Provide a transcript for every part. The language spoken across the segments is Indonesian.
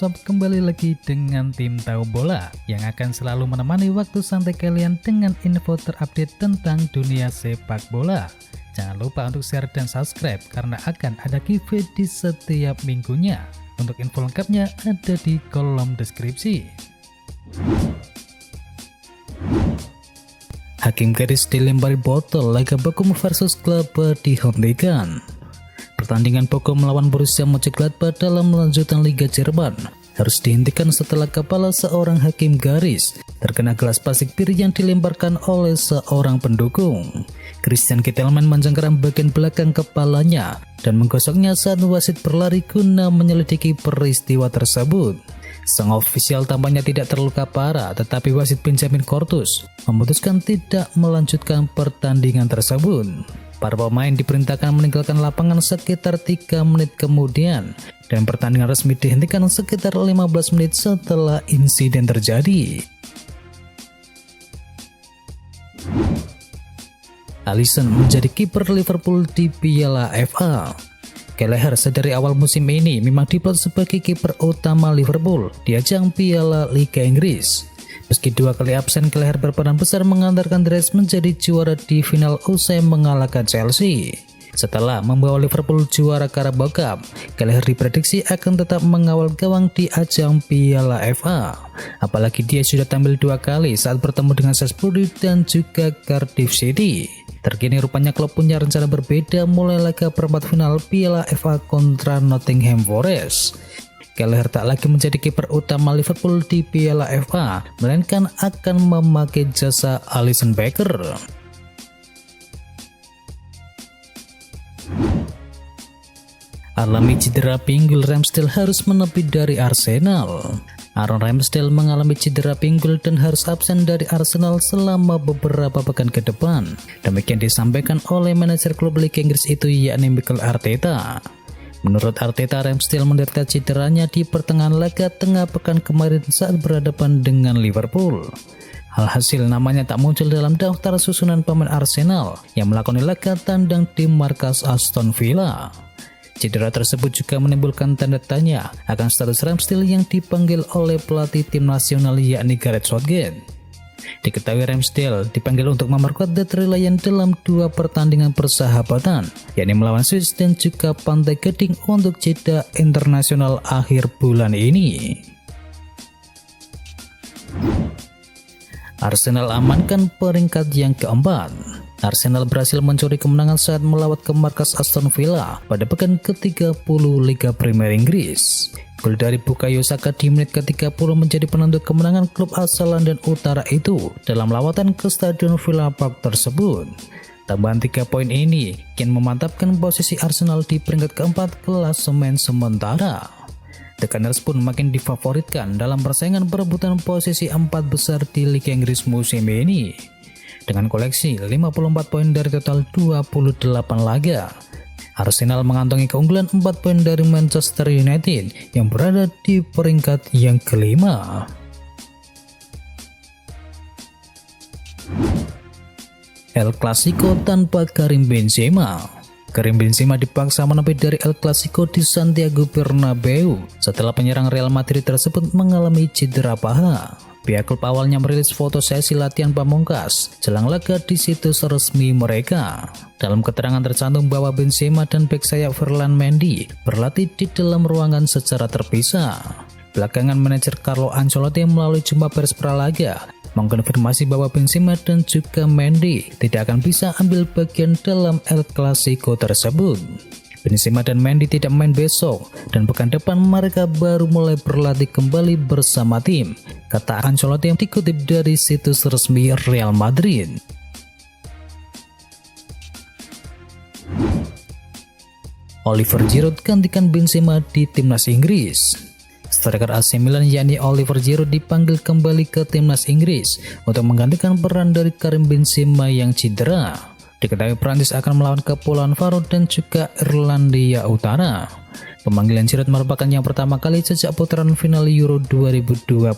Sob, kembali lagi dengan tim Tahu Bola yang akan selalu menemani waktu santai kalian dengan info terupdate tentang dunia sepak bola. Jangan lupa untuk share dan subscribe karena akan ada giveaway di setiap minggunya. Untuk info lengkapnya ada di kolom deskripsi. Hakim garis dilempari botol laga Bochum versus Gladbach dihentikan. Pertandingan Bochum melawan Borussia Mönchengladbach dalam lanjutan Liga Jerman harus dihentikan setelah kepala seorang hakim garis terkena gelas plastik bir yang dilemparkan oleh seorang pendukung. Christian Kittelman mencengkeram bagian belakang kepalanya dan menggosoknya saat wasit berlari guna menyelidiki peristiwa tersebut. Sang ofisial tampaknya tidak terluka parah, tetapi wasit Benjamin Cortus memutuskan tidak melanjutkan pertandingan tersebut. Para pemain diperintahkan meninggalkan lapangan sekitar 3 menit kemudian dan pertandingan resmi dihentikan sekitar 15 menit setelah insiden terjadi. Alisson menjadi kiper Liverpool di Piala FA. Kelleher sedari awal musim ini memang diplot sebagai kiper utama Liverpool di ajang Piala Liga Inggris. Meski 2 kali absen, Kelleher berperan besar mengantarkan The Reds menjadi juara di final usai mengalahkan Chelsea. Setelah membawa Liverpool juara Carabao Cup, Kelleher diprediksi akan tetap mengawal gawang di ajang Piala FA. Apalagi dia sudah tampil 2 kali saat bertemu dengan Salisbury dan juga Cardiff City. Terkini rupanya klub punya rencana berbeda mulai laga perempat final Piala FA kontra Nottingham Forest. Kelleher tak lagi menjadi kiper utama Liverpool di Piala FA, melainkan akan memakai jasa Alisson Becker. Alami cedera pinggul, Ramsdale harus menepi dari Arsenal. Aaron Ramsdale mengalami cedera pinggul dan harus absen dari Arsenal selama beberapa pekan ke depan. Demikian disampaikan oleh manajer klub Liga Inggris itu, yakni Mikel Arteta. Menurut Arteta, Ramsdale menderita cederanya di pertengahan laga tengah pekan kemarin saat berhadapan dengan Liverpool. Alhasil namanya tak muncul dalam daftar susunan pemain Arsenal yang melakoni laga tandang di markas Aston Villa. Cedera tersebut juga menimbulkan tanda tanya akan status Ramsdale yang dipanggil oleh pelatih tim nasional, yakni Gareth Southgate. Diketahui Ramsdale dipanggil untuk memperkuat The Three Lions dalam 2 pertandingan persahabatan, yakni melawan Swiss dan juga Pantai Gading untuk jeda internasional akhir bulan ini. Arsenal amankan peringkat yang keempat. Arsenal berhasil mencuri kemenangan saat melawat ke markas Aston Villa pada pekan ke-30 Liga Premier Inggris. Gol dari Bukayo Saka di menit ke-30 menjadi penentu kemenangan klub asal London Utara itu dalam lawatan ke Stadion Villa Park tersebut. Tambahan 3 poin ini kian memantapkan posisi Arsenal di peringkat keempat klasemen sementara. The Gunners pun makin difavoritkan dalam persaingan perebutan posisi 4 besar di Liga Inggris musim ini. Dengan koleksi 54 poin dari total 28 laga, Arsenal mengantongi keunggulan 4 poin dari Manchester United yang berada di peringkat yang kelima. El Clasico tanpa Karim Benzema. Karim Benzema dipaksa menepi dari El Clasico di Santiago Bernabeu setelah penyerang Real Madrid tersebut mengalami cedera paha. Pihak klub awalnya merilis foto sesi latihan pamungkas jelang laga di situs resmi mereka. Dalam keterangan tercantum bahwa Benzema dan bek sayap Ferland Mendy berlatih di dalam ruangan secara terpisah. Belakangan manajer Carlo Ancelotti melalui jumpa pers pralaga mengkonfirmasi bahwa Benzema dan juga Mendy tidak akan bisa ambil bagian dalam El Clasico tersebut. Benzema dan Mendy tidak main besok dan pekan depan mereka baru mulai berlatih kembali bersama tim, kata Ancelotti yang dikutip dari situs resmi Real Madrid. Oliver Giroud gantikan Benzema di timnas Inggris. Striker AC Milan yakni Oliver Giroud dipanggil kembali ke timnas Inggris untuk menggantikan peran dari Karim Benzema yang cedera. Diketahui Prancis akan melawan Kepulauan Faroe dan juga Irlandia Utara. Pemanggilan Giroud merupakan yang pertama kali sejak putaran final Euro 2020.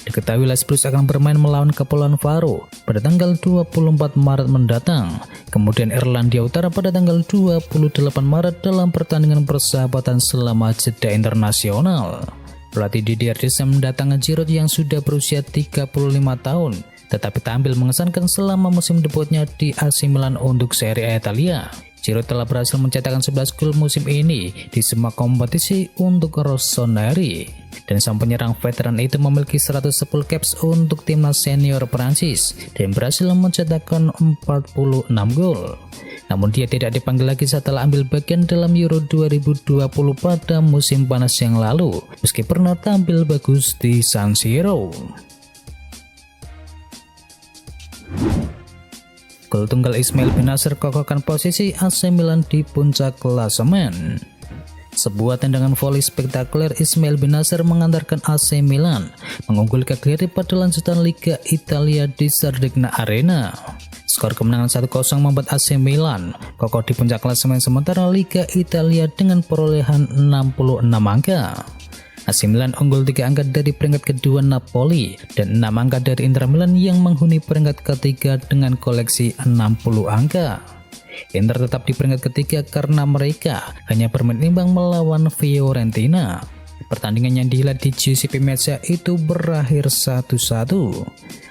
Diketahui Les Blues akan bermain melawan Kepulauan Faroe pada tanggal 24 Maret mendatang. Kemudian Irlandia Utara pada tanggal 28 Maret dalam pertandingan persahabatan selama jeda internasional. Pelatih Didier Deschamps mendatangi Giroud yang sudah berusia 35 tahun, tetapi tampil mengesankan selama musim debutnya di AC Milan untuk Serie A Italia. Giroud telah berhasil mencetakkan 11 gol musim ini di semua kompetisi untuk Rossoneri. Dan sang penyerang veteran itu memiliki 110 caps untuk timnas senior Prancis dan berhasil mencetakkan 46 gol. Namun dia tidak dipanggil lagi setelah ambil bagian dalam Euro 2020 pada musim panas yang lalu, meski pernah tampil bagus di San Siro. Gol tunggal Ismail Bennacer kokohkan posisi AC Milan di puncak klasemen. Sebuah tendangan voli spektakuler Ismail Bennacer mengantarkan AC Milan mengungguli Cagliari pada lanjutan Liga Italia di Sardegna Arena. Skor kemenangan 1-0 membuat AC Milan kokoh di puncak klasemen sementara Liga Italia dengan perolehan 66 angka. AC Milan unggul 3 angka dari peringkat kedua Napoli dan 6 angka dari Inter Milan yang menghuni peringkat ketiga dengan koleksi 60 angka. Inter tetap di peringkat ketiga karena mereka hanya bermain imbang melawan Fiorentina. Pertandingan yang dihelat di Giuseppe Meazza itu berakhir 1-1.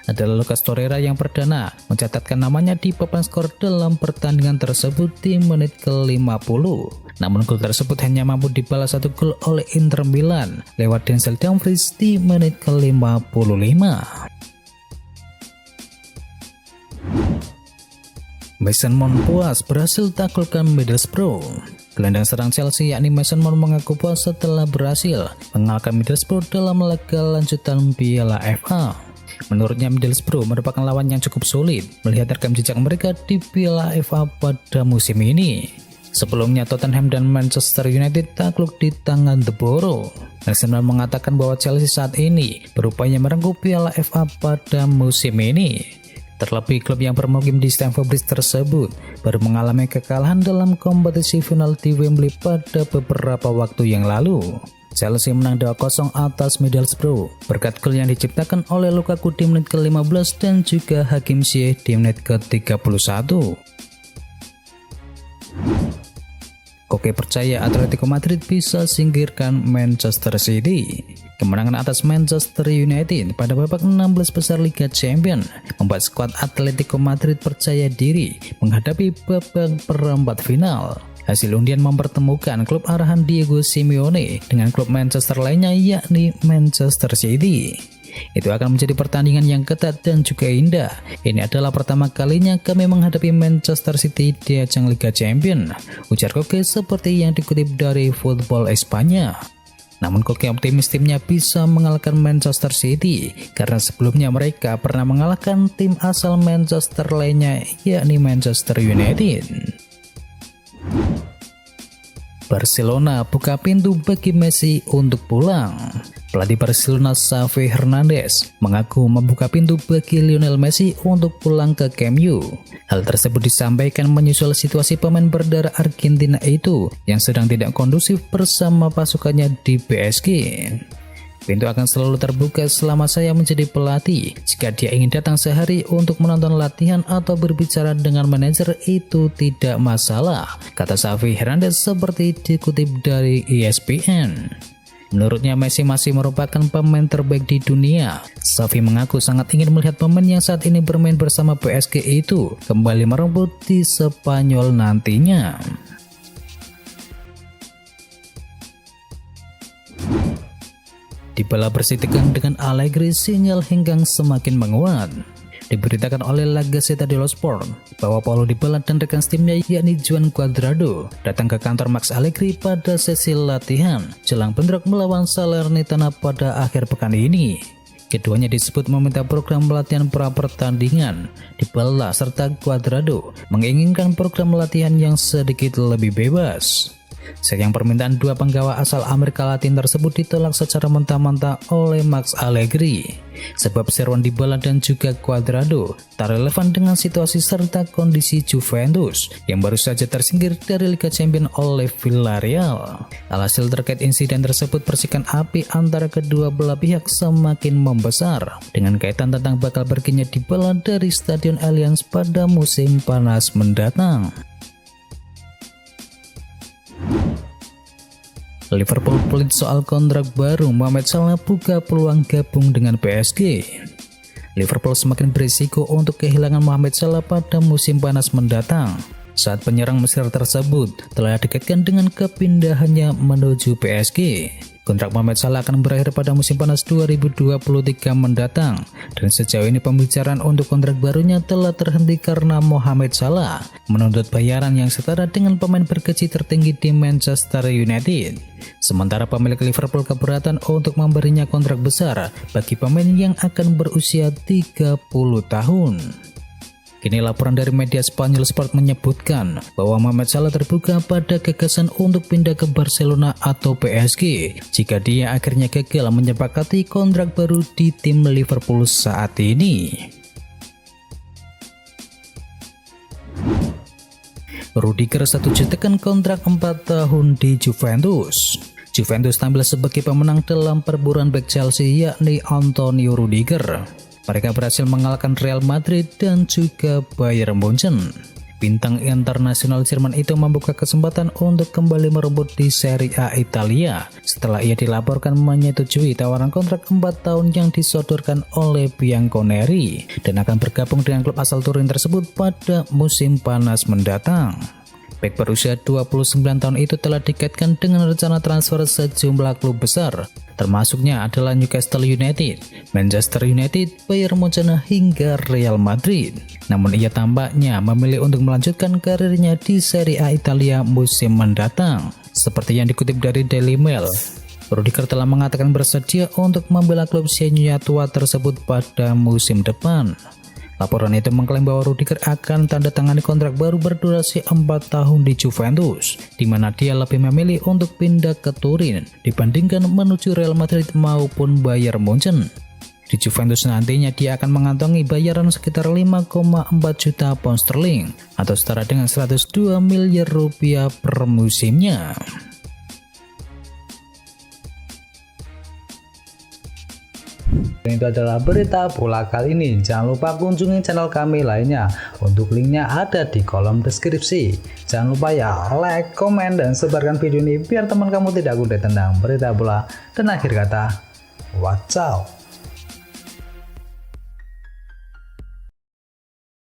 Adalah Lucas Torreira yang perdana mencatatkan namanya di papan skor dalam pertandingan tersebut di menit ke-50. Namun gol tersebut hanya mampu dibalas 1 gol oleh Inter Milan lewat Denzel Dumfries di menit ke-55. Mason Mount puas berhasil taklukkan Middlesbrough. Gelandang serang Chelsea yakni Mason Mount mengaku puas setelah berhasil mengalahkan Middlesbrough dalam laga lanjutan Piala FA. Menurutnya Middlesbrough merupakan lawan yang cukup sulit melihat rekam jejak mereka di Piala FA pada musim ini. Sebelumnya Tottenham dan Manchester United takluk di tangan The Borough. Mason Mount mengatakan bahwa Chelsea saat ini berupaya merengkuh Piala FA pada musim ini. Terlebih klub yang bermukim di Stamford Bridge tersebut baru mengalami kekalahan dalam kompetisi final di Wembley pada beberapa waktu yang lalu. Chelsea menang 2-0 atas Middlesbrough berkat gol yang diciptakan oleh Lukaku di menit ke-15 dan juga Hakim Ziyech di menit ke-31. Koke percaya Atletico Madrid bisa singkirkan Manchester City. Kemenangan atas Manchester United pada babak 16 besar Liga Champions membuat skuad Atletico Madrid percaya diri menghadapi babak perempat final. Hasil undian mempertemukan klub arahan Diego Simeone dengan klub Manchester lainnya yakni Manchester City. Itu akan menjadi pertandingan yang ketat dan juga indah. Ini adalah pertama kalinya kami menghadapi Manchester City di ajang Liga Champions, ujar Koke seperti yang dikutip dari Football Espanya. Namun Koke optimis timnya bisa mengalahkan Manchester City karena sebelumnya mereka pernah mengalahkan tim asal Manchester lainnya yakni Manchester United. Barcelona buka pintu bagi Messi untuk pulang. Pelatih Barcelona Xavi Hernandez mengaku membuka pintu bagi Lionel Messi untuk pulang ke Camp Nou. Hal tersebut disampaikan menyusul situasi pemain berdarah Argentina itu yang sedang tidak kondusif bersama pasukannya di PSG. Pintu akan selalu terbuka selama saya menjadi pelatih. Jika dia ingin datang sehari untuk menonton latihan atau berbicara dengan manajer itu tidak masalah, kata Xavi Hernandez seperti dikutip dari ESPN. Menurutnya Messi masih merupakan pemain terbaik di dunia. Xavi mengaku sangat ingin melihat pemain yang saat ini bermain bersama PSG itu kembali merebut di Spanyol nantinya. Dybala bersih tegang dengan Allegri, sinyal henggang semakin menguat. Diberitakan oleh La Gazzetta dello Sport bahwa Paulo Dybala dan rekan timnya yakni Juan Cuadrado datang ke kantor Max Allegri pada sesi latihan jelang bentrok melawan Salernitana pada akhir pekan ini. Keduanya disebut meminta program latihan pra pertandingan. Dybala serta Cuadrado menginginkan program latihan yang sedikit lebih bebas. Sayang permintaan dua penggawa asal Amerika Latin tersebut ditolak secara mentah-mentah oleh Max Allegri. Sebab seruan Dybala dan juga Cuadrado tak relevan dengan situasi serta kondisi Juventus yang baru saja tersingkir dari Liga Champions oleh Villarreal. Alhasil terkait insiden tersebut percikan api antara kedua belah pihak semakin membesar dengan kaitan tentang bakal perginya Dybala dari Stadion Allianz pada musim panas mendatang. Liverpool pelit soal kontrak baru, Mohamed Salah buka peluang gabung dengan PSG. Liverpool semakin berisiko untuk kehilangan Mohamed Salah pada musim panas mendatang, saat penyerang Mesir tersebut telah dikaitkan dengan kepindahannya menuju PSG. Kontrak Mohamed Salah akan berakhir pada musim panas 2023 mendatang, dan sejauh ini pembicaraan untuk kontrak barunya telah terhenti karena Mohamed Salah menuntut bayaran yang setara dengan pemain bergaji tertinggi di Manchester United. Sementara pemilik Liverpool keberatan untuk memberinya kontrak besar bagi pemain yang akan berusia 30 tahun. Kini laporan dari media Spanyol Sport menyebutkan bahwa Mohamed Salah terbuka pada gagasan untuk pindah ke Barcelona atau PSG jika dia akhirnya gagal menyepakati kontrak baru di tim Liverpool saat ini. Rudiger setuju tekan kontrak 4 tahun di Juventus. Juventus tampil sebagai pemenang dalam perburuan bek Chelsea yakni Antonio Rudiger. Mereka berhasil mengalahkan Real Madrid dan juga Bayern Munchen. Bintang internasional Jerman itu membuka kesempatan untuk kembali merebut di Serie A Italia setelah ia dilaporkan menyetujui tawaran kontrak 4 tahun yang disodorkan oleh Bianconeri dan akan bergabung dengan klub asal Turin tersebut pada musim panas mendatang. Bek berusia 29 tahun itu telah dikaitkan dengan rencana transfer sejumlah klub besar, termasuknya adalah Newcastle United, Manchester United, Bayern Munchen hingga Real Madrid. Namun ia tampaknya memilih untuk melanjutkan karirnya di Serie A Italia musim mendatang. Seperti yang dikutip dari Daily Mail, Rudiger telah mengatakan bersedia untuk membela klub senior tua tersebut pada musim depan. Laporan itu mengklaim bahwa Rudiger akan tanda tangani kontrak baru berdurasi 4 tahun di Juventus, di mana dia lebih memilih untuk pindah ke Turin dibandingkan menuju Real Madrid maupun Bayern Munchen. Di Juventus nantinya dia akan mengantongi bayaran sekitar 5,4 juta pound sterling atau setara dengan 102 miliar rupiah per musimnya. Dan itu adalah berita bola kali ini. Jangan lupa kunjungi channel kami lainnya. Untuk linknya ada di kolom deskripsi. Jangan lupa ya like, komen, dan sebarkan video ini biar teman kamu tidak gundai tentang berita bola. Dan akhir kata, wacau.